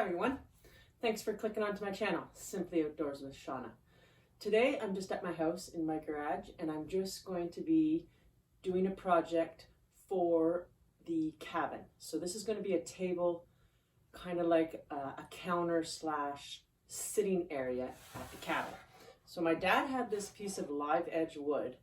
everyone. Thanks for clicking onto my channel, Simply Outdoors with Shauna. Today I'm just at my house in my garage and I'm just going to be doing a project for the cabin. So this is going to be a table, kind of like a counter slash sitting area at the cabin. So my dad had this piece of live edge wood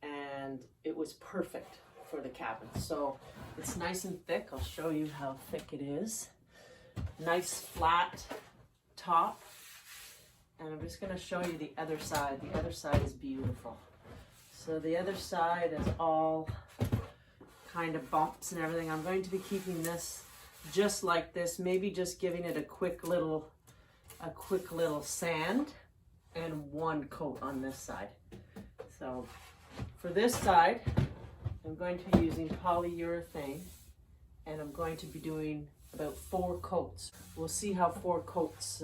and it was perfect for the cabin. So it's nice and thick. I'll show you how thick it is. Nice flat top. And I'm just going to show you the other side. The other side is beautiful. So the other side is all kind of bumps and everything. I'm going to be keeping this just like this, maybe just giving it a quick little sand and one coat on this side. So for this side, I'm going to be using polyurethane and I'm going to be doing about 4 coats. We'll see how 4 coats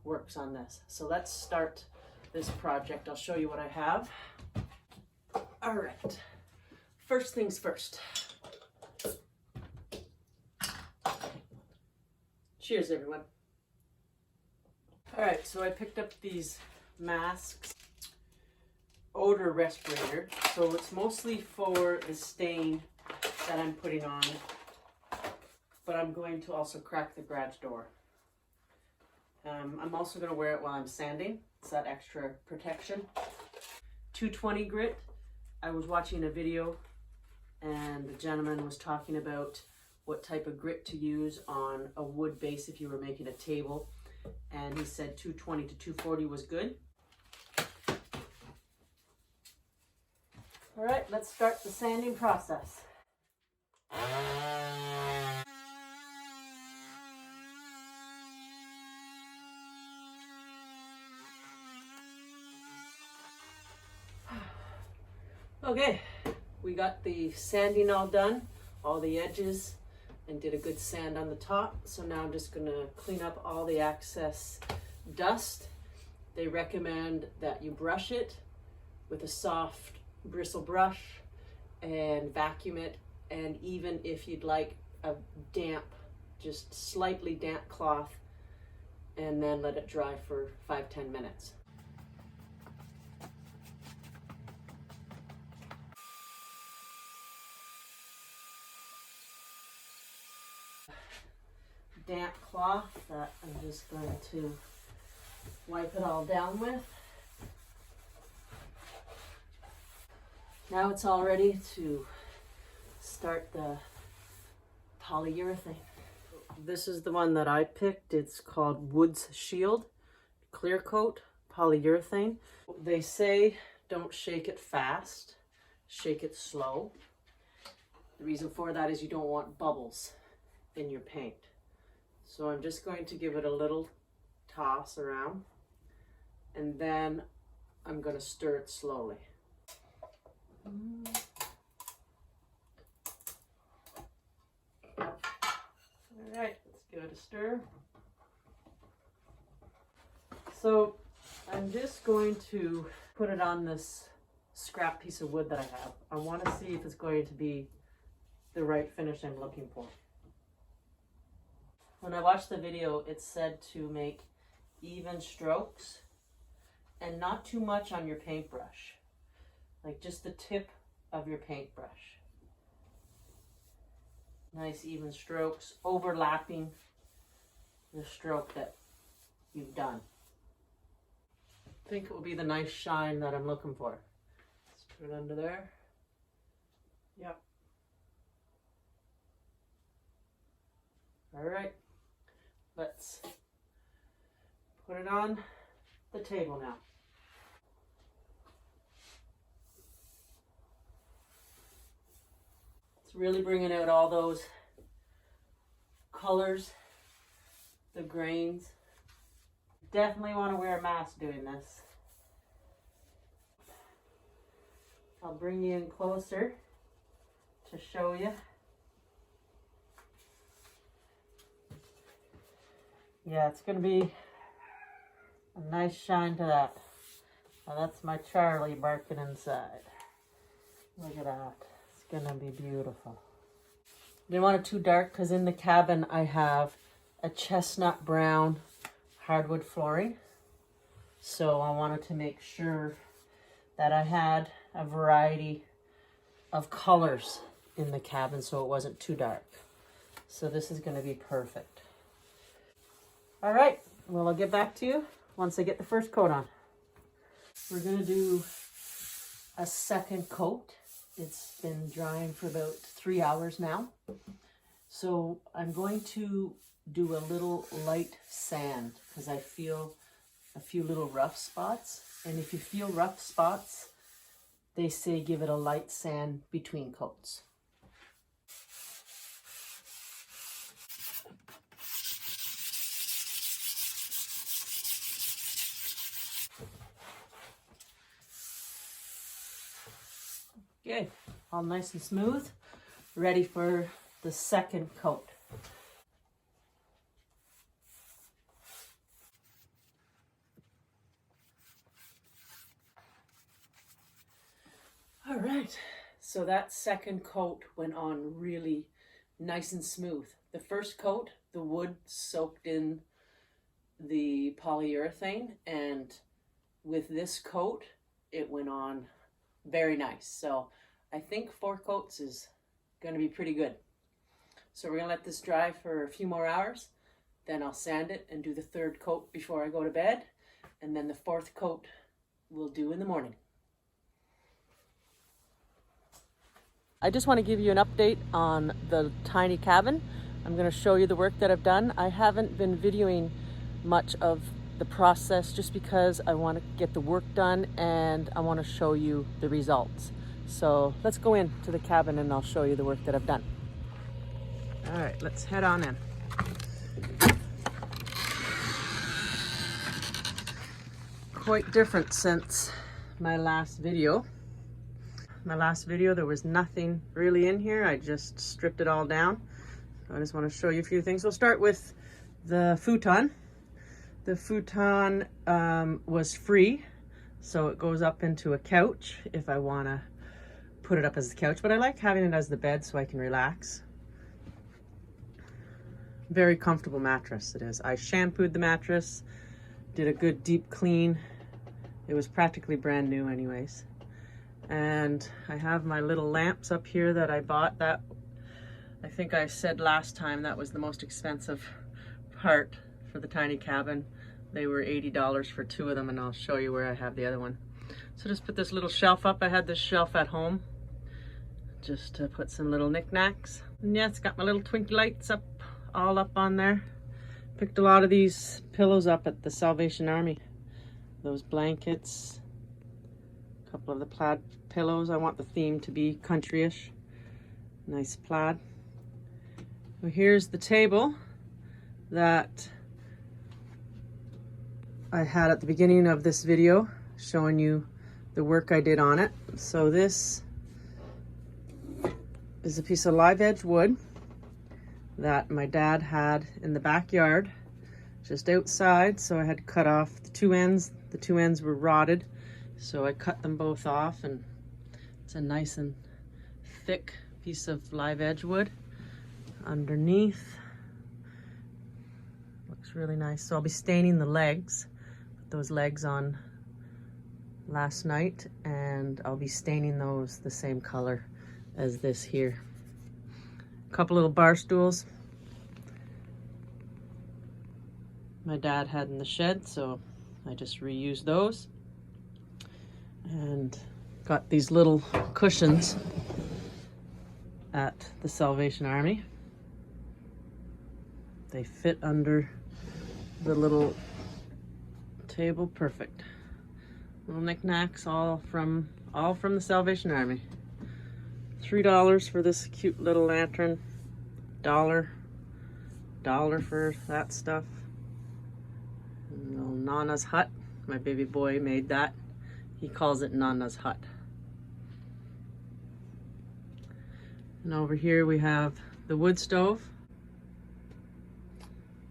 works on this. So let's start this project. I'll show you what I have. All right, first things first. Cheers, everyone. All right, so I picked up these masks, odor respirator. So it's mostly for the stain that I'm putting on, but I'm going to also crack the garage door. I'm also going to wear it while I'm sanding. It's that extra protection. 220 grit. I was watching a video and the gentleman was talking about what type of grit to use on a wood base if you were making a table. And he said 220 to 240 was good. All right, let's start the sanding process. Okay, we got the sanding all done, all the edges, and did a good sand on the top. So now I'm just gonna clean up all the excess dust. They recommend that you brush it with a soft bristle brush and vacuum it. And even if you'd like a damp, just slightly damp cloth, and then let it dry for 5-10 minutes. Damp cloth that I'm just going to wipe it all down with. Now it's all ready to start the polyurethane. This is the one that I picked. It's called Wood's Shield Clear Coat Polyurethane. They say don't shake it fast, shake it slow. The reason for that is you don't want bubbles in your paint. So I'm just going to give it a little toss around and then I'm going to stir it slowly. All right, let's give it a stir. So I'm just going to put it on this scrap piece of wood that I have. I want to see if it's going to be the right finish I'm looking for. When I watched the video, it said to make even strokes and not too much on your paintbrush, like just the tip of your paintbrush. Nice even strokes, overlapping the stroke that you've done. I think it will be the nice shine that I'm looking for. Let's put it under there. Yep. All right. Let's put it on the table now. It's really bringing out all those colors, the grains. Definitely want to wear a mask doing this. I'll bring you in closer to show you. Yeah, it's going to be a nice shine to that. Now that's my Charlie barking inside. Look at that. It's going to be beautiful. Didn't want it too dark because in the cabin I have a chestnut brown hardwood flooring. So I wanted to make sure that I had a variety of colors in the cabin so it wasn't too dark. So this is going to be perfect. All right, well, I'll get back to you once I get the first coat on. We're going to do a second coat. It's been drying for about 3 hours now. So I'm going to do a little light sand because I feel a few little rough spots. And if you feel rough spots, they say give it a light sand between coats. Okay, all nice and smooth, ready for the second coat. All right, so that second coat went on really nice and smooth. The first coat, the wood soaked in the polyurethane, and with this coat, it went on very nice. So I think 4 coats is going to be pretty good. So we're going to let this dry for a few more hours. Then I'll sand it and do the 3rd coat before I go to bed. And then the 4th coat we'll do in the morning. I just want to give you an update on the tiny cabin. I'm going to show you the work that I've done. I haven't been videoing much of the process just because I want to get the work done and I want to show you the results. So let's go into the cabin and I'll show you the work that I've done. All right, let's head on in. Quite different since my last video. My last video, there was nothing really in here. I just stripped it all down. So I just want to show you a few things. We'll start with the futon. The futon was free, so it goes up into a couch if I want to put it up as a couch, but I like having it as the bed so I can relax. Very comfortable mattress it is. I shampooed the mattress, did a good deep clean. It was practically brand new anyways. And I have my little lamps up here that I bought. That, I think I said last time, that was the most expensive part for the tiny cabin. They were $80 for 2 of them, and I'll show you where I have the other one. So just put this little shelf up. I had this shelf at home just to put some little knickknacks. And yeah, it's got my little Twinkie lights up, all up on there. Picked a lot of these pillows up at the Salvation Army. Those blankets, a couple of the plaid pillows. I want the theme to be countryish. Nice plaid. Well, here's the table that I had at the beginning of this video, showing you the work I did on it. So this is a piece of live edge wood that my dad had in the backyard, just outside. So I had to cut off the 2 ends. The 2 ends were rotted, so I cut them both off, and it's a nice and thick piece of live edge wood. Underneath, looks really nice. So I'll be staining the legs. Put those legs on last night, and I'll be staining those the same color as this here. A couple little bar stools my dad had in the shed, so I just reused those. And got these little cushions at the Salvation Army. They fit under the little table, perfect. Little knickknacks, all from the Salvation Army. $3 for this cute little lantern. $1 for that stuff. Little Nana's hut. My baby boy made that. He calls it Nana's hut. And over here we have the wood stove.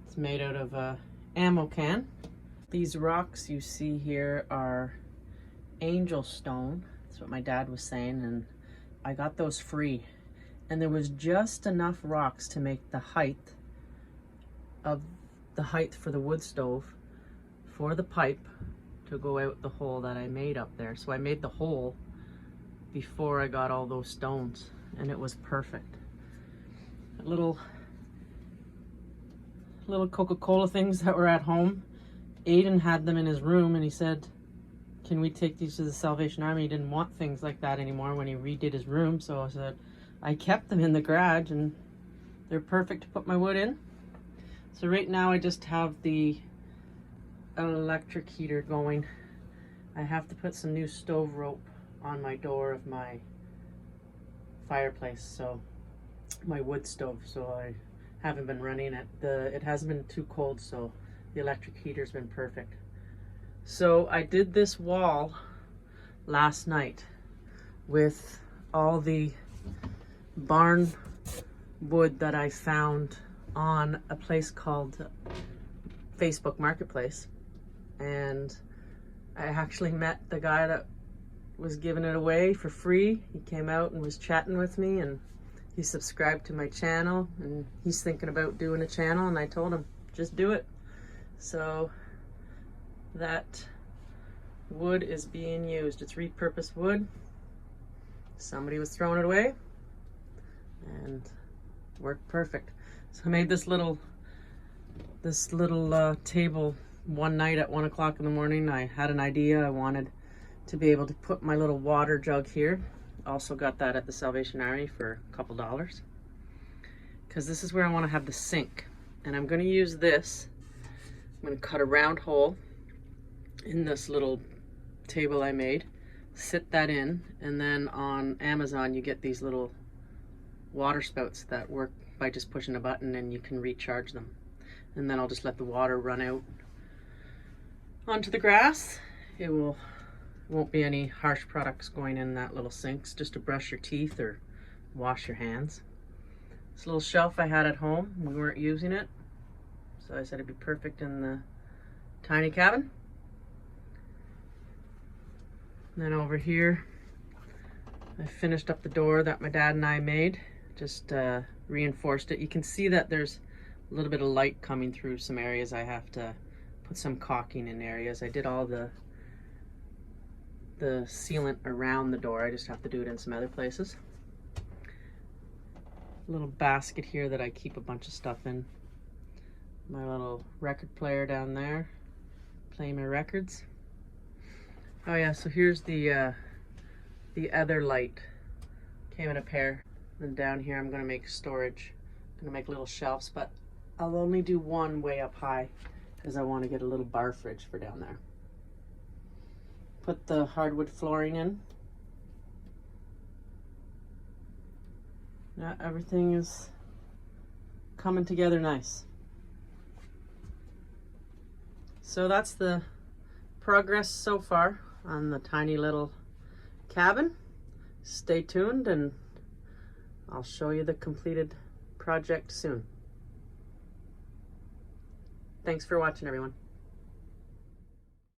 It's made out of a ammo can. These rocks you see here are angel stone. That's what my dad was saying, and I got those free. And there was just enough rocks to make the height of the height for the wood stove for the pipe to go out the hole that I made up there. So I made the hole before I got all those stones, and it was perfect. Little Coca-Cola things that were at home. Aiden had them in his room, and he said, can we take these to the Salvation Army? He didn't want things like that anymore when he redid his room. So I said, I kept them in the garage, and they're perfect to put my wood in. So right now I just have the electric heater going. I have to put some new stove rope on my door of my fireplace, so my wood stove, so I haven't been running it. It hasn't been too cold, so the electric heater's been perfect. So I did this wall last night with all the barn wood that I found on a place called Facebook Marketplace. And I actually met the guy that was giving it away for free. He came out and was chatting with me, and he subscribed to my channel, and he's thinking about doing a channel, and I told him, just do it. So that wood is being used. It's repurposed wood. Somebody was throwing it away, and worked perfect. So I made this little table one night at 1 o'clock in the morning. I had an idea. I wanted to be able to put my little water jug here. Also got that at the Salvation Army for a couple dollars, because this is where I want to have the sink. And I'm going to use this. I'm going to cut a round hole in this little table I made, sit that in, and then on Amazon you get these little water spouts that work by just pushing a button, and you can recharge them. And then I'll just let the water run out onto the grass. It won't be any harsh products going in that little sinks, just to brush your teeth or wash your hands. This little shelf I had at home, we weren't using it, so I said it'd be perfect in the tiny cabin. And then over here, I finished up the door that my dad and I made, just reinforced it. You can see that there's a little bit of light coming through some areas. I have to put some caulking in areas. I did all the sealant around the door. I just have to do it in some other places. A little basket here that I keep a bunch of stuff in. My little record player down there, playing my records. Oh yeah, so here's the other light. Came in a pair. And down here I'm gonna make storage. I'm gonna make little shelves, but I'll only do one way up high because I want to get a little bar fridge for down there. Put the hardwood flooring in. Yeah, everything is coming together nice. So that's the progress so far on the tiny little cabin. Stay tuned, and I'll show you the completed project soon. Thanks for watching, everyone.